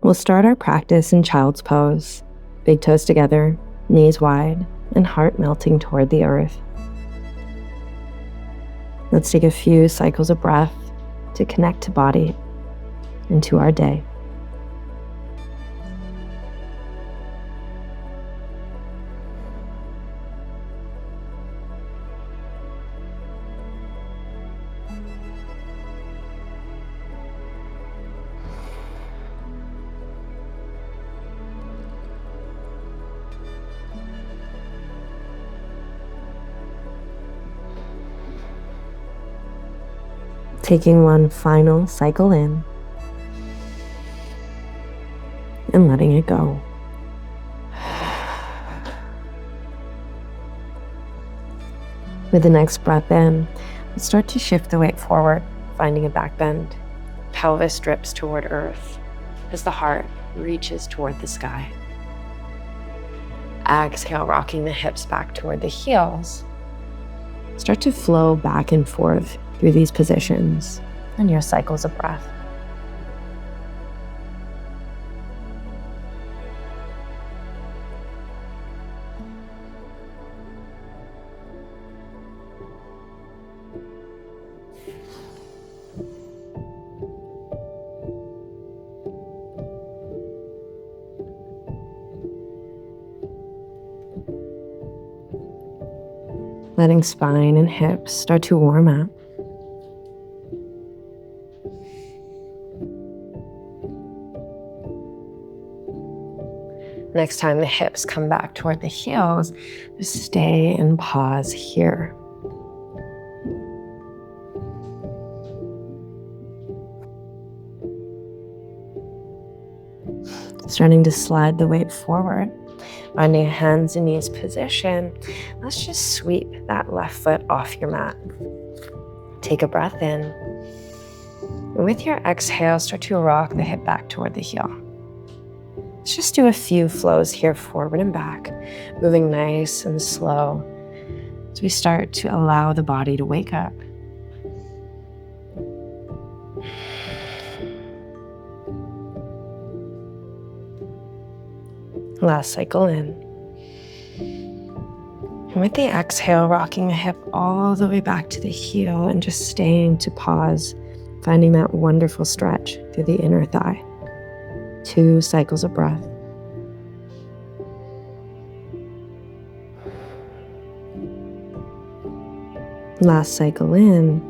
We'll start our practice in child's pose, big toes together, knees wide, and heart melting toward the earth. Let's take a few cycles of breath to connect to body and to our day. Taking one final cycle in and letting it go. With the next breath in, let's start to shift the weight forward, finding a back bend. Pelvis drips toward earth as the heart reaches toward the sky. Exhale, rocking the hips back toward the heels. Start to flow back and forth through these positions and your cycles of breath. Letting spine and hips start to warm up. Next time the hips come back toward the heels, just stay and pause here. Starting to slide the weight forward, finding a hands and knees position. Let's just sweep that left foot off your mat. Take a breath in. And with your exhale, start to rock the hip back toward the heel. Let's just do a few flows here, forward and back, moving nice and slow as we start to allow the body to wake up. Last cycle in. And with the exhale, rocking the hip all the way back to the heel and just staying to pause, finding that wonderful stretch through the inner thigh. 2 cycles of breath. Last cycle in.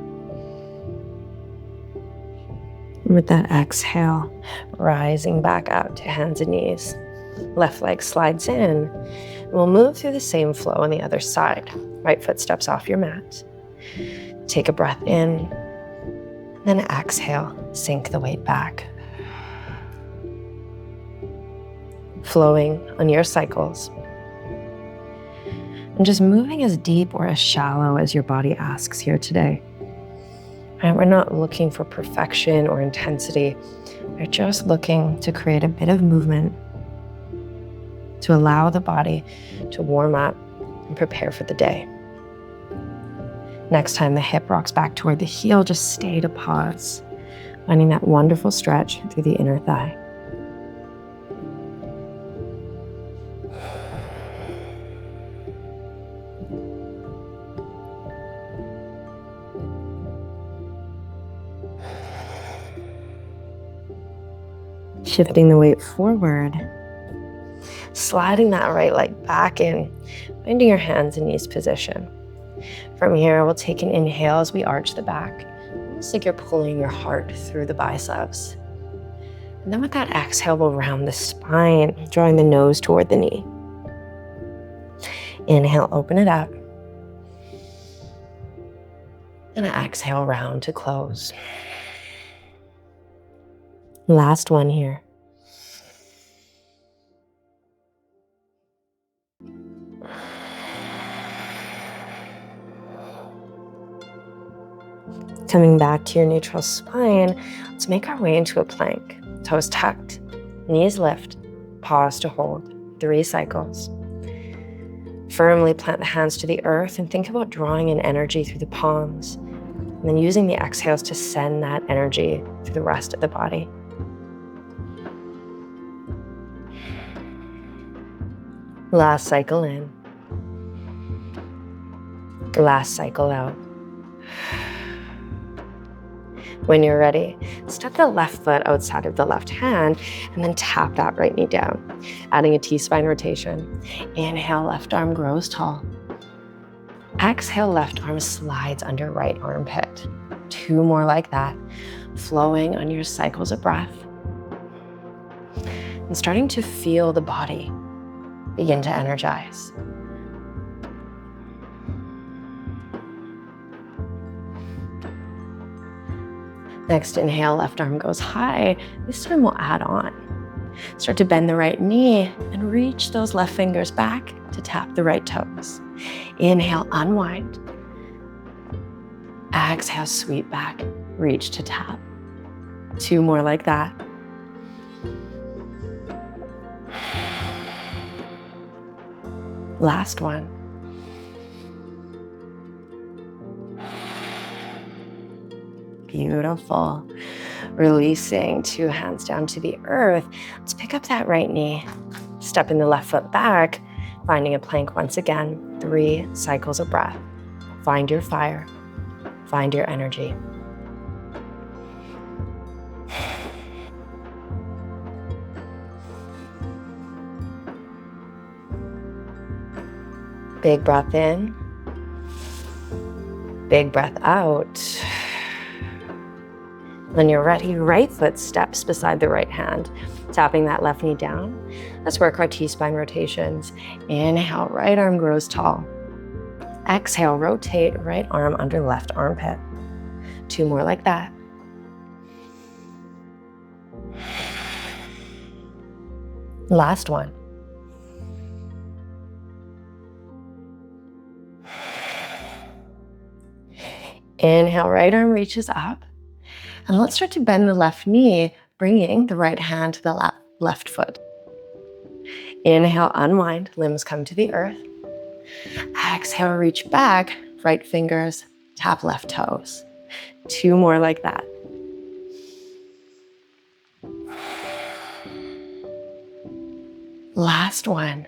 And with that exhale, rising back out to hands and knees. Left leg slides in. We'll move through the same flow on the other side. Right foot steps off your mat. Take a breath in. Then exhale, sink the weight back. Flowing on your cycles. And just moving as deep or as shallow as your body asks here today. And we're not looking for perfection or intensity. We're just looking to create a bit of movement to allow the body to warm up and prepare for the day. Next time the hip rocks back toward the heel, just stay to pause, finding that wonderful stretch through the inner thigh. Shifting the weight forward, sliding that right leg back in, finding your hands and knees position. From here, we'll take an inhale as we arch the back, almost like you're pulling your heart through the biceps. And then with that exhale, we'll round the spine, drawing the nose toward the knee. Inhale, open it up. And exhale, round to close. Last one here. Coming back to your neutral spine, let's make our way into a plank. Toes tucked, knees lift, pause to hold. 3 cycles. Firmly plant the hands to the earth and think about drawing in energy through the palms, and then using the exhales to send that energy through the rest of the body. Last cycle in. Last cycle out. When you're ready, step the left foot outside of the left hand and then tap that right knee down, adding a T-spine rotation. Inhale, left arm grows tall. Exhale, left arm slides under right armpit. 2 more like that, flowing on your cycles of breath. And starting to feel the body begin to energize. Next, inhale, left arm goes high. This time we'll add on. Start to bend the right knee and reach those left fingers back to tap the right toes. Inhale, unwind. Exhale, sweep back, reach to tap. 2 more like that. Last one. Beautiful. Releasing 2 hands down to the earth. Let's pick up that right knee. Stepping the left foot back, finding a plank once again. 3 cycles of breath. Find your fire. Find your energy. Big breath in. Big breath out. When you're ready, right foot steps beside the right hand, tapping that left knee down. Let's work our T-spine rotations. Inhale, right arm grows tall. Exhale, rotate right arm under left armpit. 2 more like that. Last one. Inhale, right arm reaches up. And let's start to bend the left knee, bringing the right hand to the left foot. Inhale, unwind, limbs come to the earth. Exhale, reach back, right fingers, tap left toes. 2 more like that. Last one.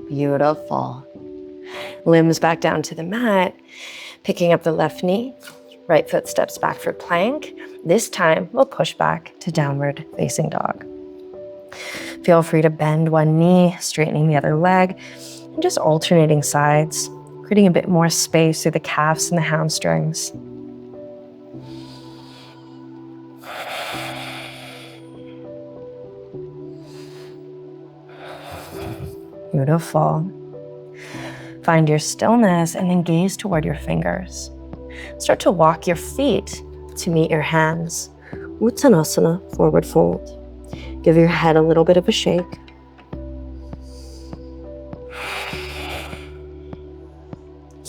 Beautiful. Limbs back down to the mat, picking up the left knee, right foot steps back for plank. This time we'll push back to downward facing dog. Feel free to bend one knee, straightening the other leg, and just alternating sides, creating a bit more space through the calves and the hamstrings. Beautiful. Find your stillness and then gaze toward your fingers. Start to walk your feet to meet your hands. Uttanasana, forward fold. Give your head a little bit of a shake.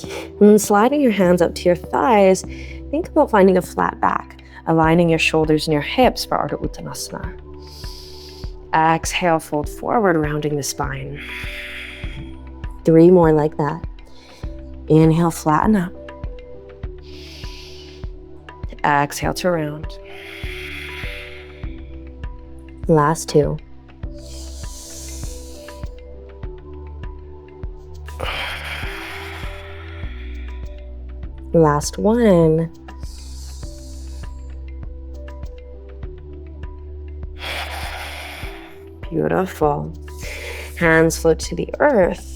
And then sliding your hands up to your thighs, think about finding a flat back, aligning your shoulders and your hips for Ardha Uttanasana. Exhale, fold forward, rounding the spine. 3 more like that. Inhale, flatten up. Exhale to round. Last 2. Last 1. Beautiful. Hands float to the earth.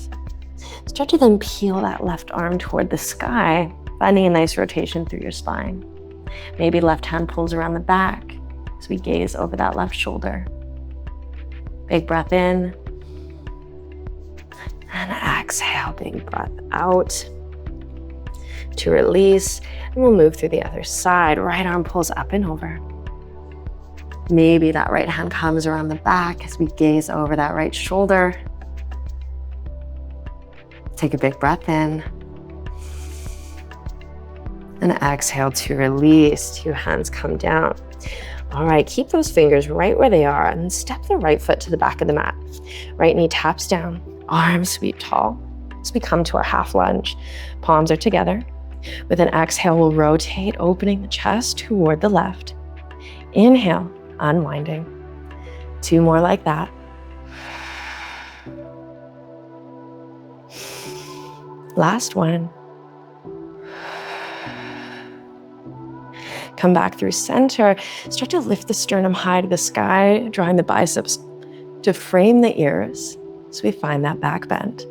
Start to then peel that left arm toward the sky, finding a nice rotation through your spine. Maybe left hand pulls around the back as we gaze over that left shoulder. Big breath in. And exhale, big breath out. To release, and we'll move through the other side. Right arm pulls up and over. Maybe that right hand comes around the back as we gaze over that right shoulder. Take a big breath in. And exhale to release. 2 hands come down. All right, keep those fingers right where they are and step the right foot to the back of the mat. Right knee taps down, arms sweep tall. As we come to our half lunge, palms are together. With an exhale, we'll rotate, opening the chest toward the left. Inhale, unwinding. 2 more like that. Last one. Come back through center. Start to lift the sternum high to the sky, drawing the biceps to frame the ears so we find that back bend.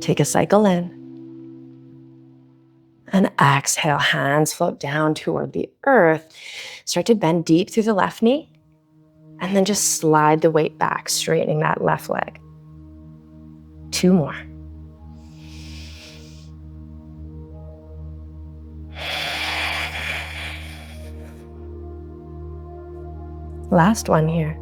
Take a cycle in. And exhale, hands float down toward the earth. Start to bend deep through the left knee. And then just slide the weight back, straightening that left leg. 2 more. Last one here.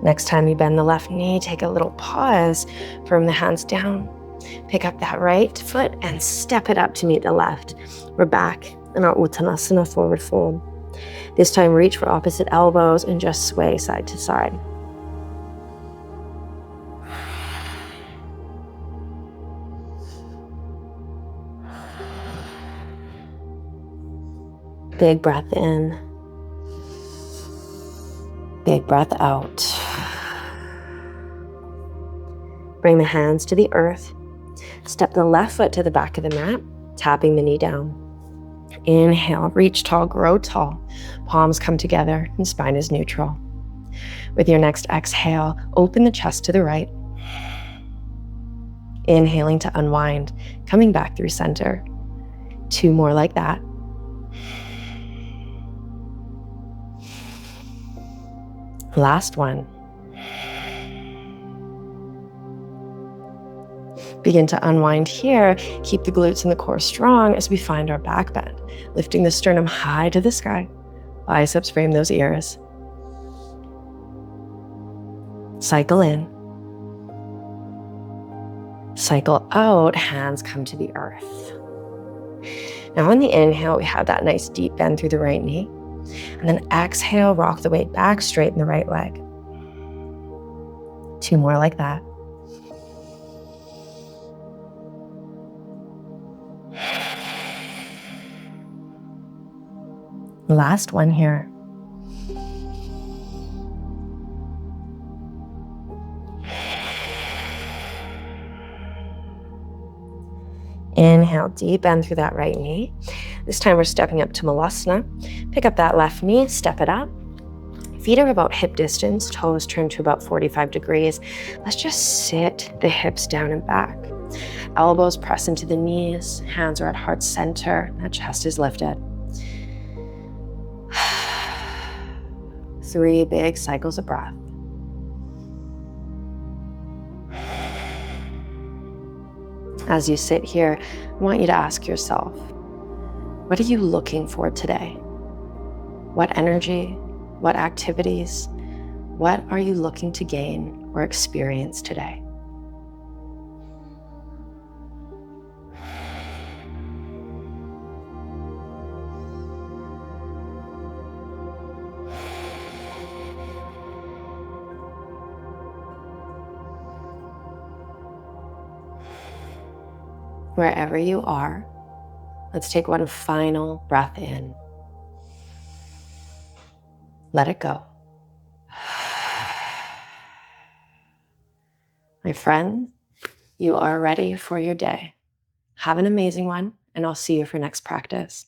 Next time you bend the left knee, take a little pause, firm the hands down, pick up that right foot and step it up to meet the left. We're back in our Uttanasana forward fold. This time reach for opposite elbows and just sway side to side. Big breath in. Big breath out. Bring the hands to the earth. Step the left foot to the back of the mat, tapping the knee down. Inhale, reach tall, grow tall. Palms come together and spine is neutral. With your next exhale, open the chest to the right. Inhaling to unwind, coming back through center. 2 more like that. Last one. Begin to unwind here. Keep the glutes and the core strong as we find our back bend, lifting the sternum high to the sky. Biceps frame those ears. Cycle in. Cycle out, hands come to the earth. Now on the inhale, we have that nice deep bend through the right knee. And then exhale, rock the weight back, straighten the right leg. 2 more like that. Last one here. Inhale, deep bend through that right knee. This time we're stepping up to Malasana. Pick up that left knee, step it up. Feet are about hip distance, toes turn to about 45 degrees. Let's just sit the hips down and back. Elbows press into the knees, hands are at heart center, that chest is lifted. 3 big cycles of breath. As you sit here, I want you to ask yourself, what are you looking for today? What energy, what activities, what are you looking to gain or experience today? Wherever you are, let's take one final breath in. Let it go. My friend, you are ready for your day. Have an amazing one, and I'll see you for next practice.